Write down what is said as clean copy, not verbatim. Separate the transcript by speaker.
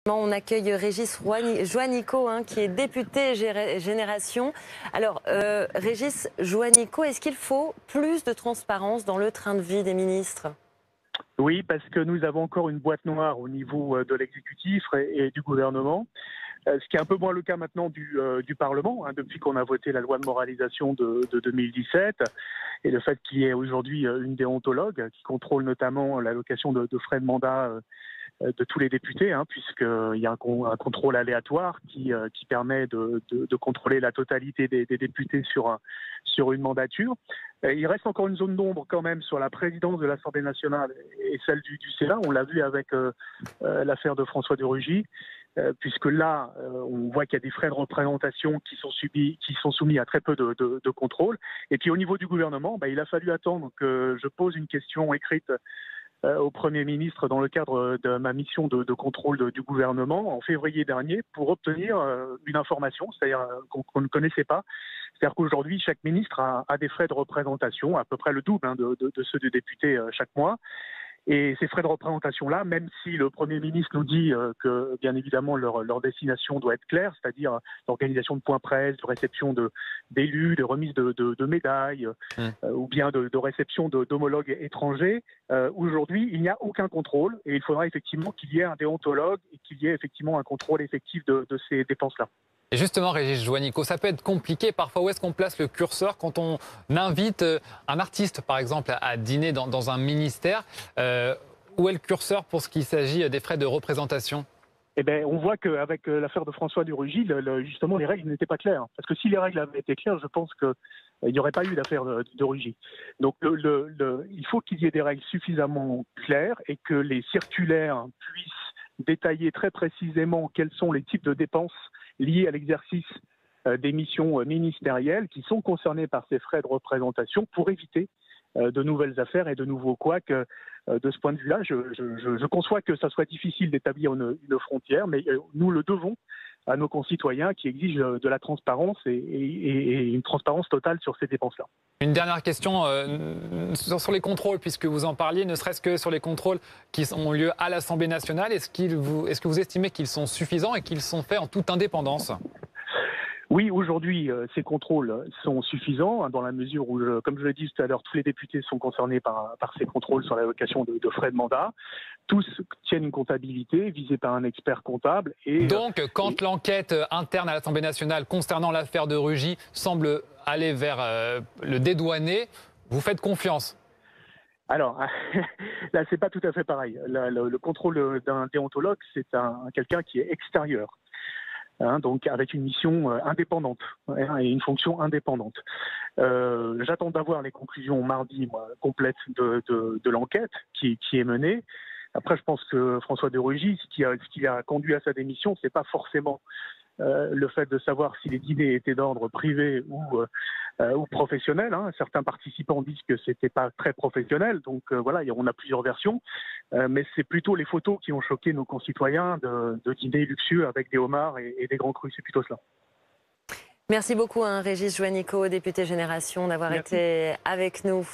Speaker 1: On accueille Régis Juanico, qui est député Génération. Alors, Régis Juanico, est-ce qu'il faut plus de transparence dans le train de vie des ministres?
Speaker 2: Oui, parce que nous avons encore une boîte noire au niveau de l'exécutif et du gouvernement, ce qui est un peu moins le cas maintenant du Parlement, depuis qu'on a voté la loi de moralisation de 2017, et le fait qu'il y ait aujourd'hui une déontologue qui contrôle notamment l'allocation de frais de mandat de tous les députés, puisqu'il y a un contrôle aléatoire qui permet de contrôler la totalité des députés sur une mandature. Il reste encore une zone d'ombre quand même sur la présidence de l'Assemblée nationale et celle du Sénat. On l'a vu avec l'affaire de François de Rugy, puisque là, on voit qu'il y a des frais de représentation qui sont soumis à très peu de contrôle. Et puis au niveau du gouvernement, il a fallu attendre que je pose une question écrite au Premier ministre dans le cadre de ma mission de contrôle du gouvernement en février dernier pour obtenir une information, c'est-à-dire qu'on ne connaissait pas. C'est-à-dire qu'aujourd'hui, chaque ministre a des frais de représentation, à peu près le double de ceux des députés chaque mois. Et ces frais de représentation-là, même si le Premier ministre nous dit que, bien évidemment, leur destination doit être claire, c'est-à-dire l'organisation de points presse, de réception d'élus, de remise de médailles, ou bien de réception d'homologues étrangers, aujourd'hui, il n'y a aucun contrôle et il faudra effectivement qu'il y ait un déontologue et qu'il y ait effectivement un contrôle effectif de ces dépenses-là.
Speaker 3: Et justement, Régis Juanico, ça peut être compliqué parfois. Où est-ce qu'on place le curseur quand on invite un artiste, par exemple, à dîner dans un ministère? Où est le curseur pour ce qui s'agit des frais de représentation?
Speaker 2: Eh bien, on voit qu'avec l'affaire de François de Rugy, justement, les règles n'étaient pas claires. Parce que si les règles avaient été claires, je pense qu'il n'y aurait pas eu d'affaire de Rugy. Donc, il faut qu'il y ait des règles suffisamment claires et que les circulaires puissent détailler très précisément quels sont les types de dépenses liées à l'exercice des missions ministérielles qui sont concernées par ces frais de représentation pour éviter de nouvelles affaires et de nouveaux couacs. De ce point de vue-là, je conçois que ça soit difficile d'établir une frontière, mais nous le devons à nos concitoyens qui exigent de la transparence et une transparence totale sur ces dépenses-là.
Speaker 3: Une dernière question sur les contrôles, puisque vous en parliez, ne serait-ce que sur les contrôles qui ont lieu à l'Assemblée nationale. Est-ce que vous estimez qu'ils sont suffisants et qu'ils sont faits en toute indépendance ?
Speaker 2: Oui, aujourd'hui, ces contrôles sont suffisants dans la mesure où, comme je l'ai dit tout à l'heure, tous les députés sont concernés par ces contrôles sur l'allocation de frais de mandat. Tous tiennent une comptabilité visée par un expert comptable.
Speaker 3: Donc, quand l'enquête interne à l'Assemblée nationale concernant l'affaire de Rugy semble aller vers le dédouané, vous faites confiance?
Speaker 2: Alors, là, c'est pas tout à fait pareil. Le contrôle d'un déontologue, c'est quelqu'un qui est extérieur. Donc avec une mission indépendante et une fonction indépendante. J'attends d'avoir les conclusions mardi complètes de l'enquête qui est menée. Après, je pense que François de Rugy, ce qui a conduit à sa démission, c'est pas forcément le fait de savoir si les dîners étaient d'ordre privé ou professionnel. Certains participants disent que c'était pas très professionnel, donc voilà, on a plusieurs versions. Mais c'est plutôt les photos qui ont choqué nos concitoyens de dîners luxueux avec des homards et des grands crus. C'est plutôt cela.
Speaker 1: Merci beaucoup, Régis Juanico, député Génération, d'avoir été avec nous.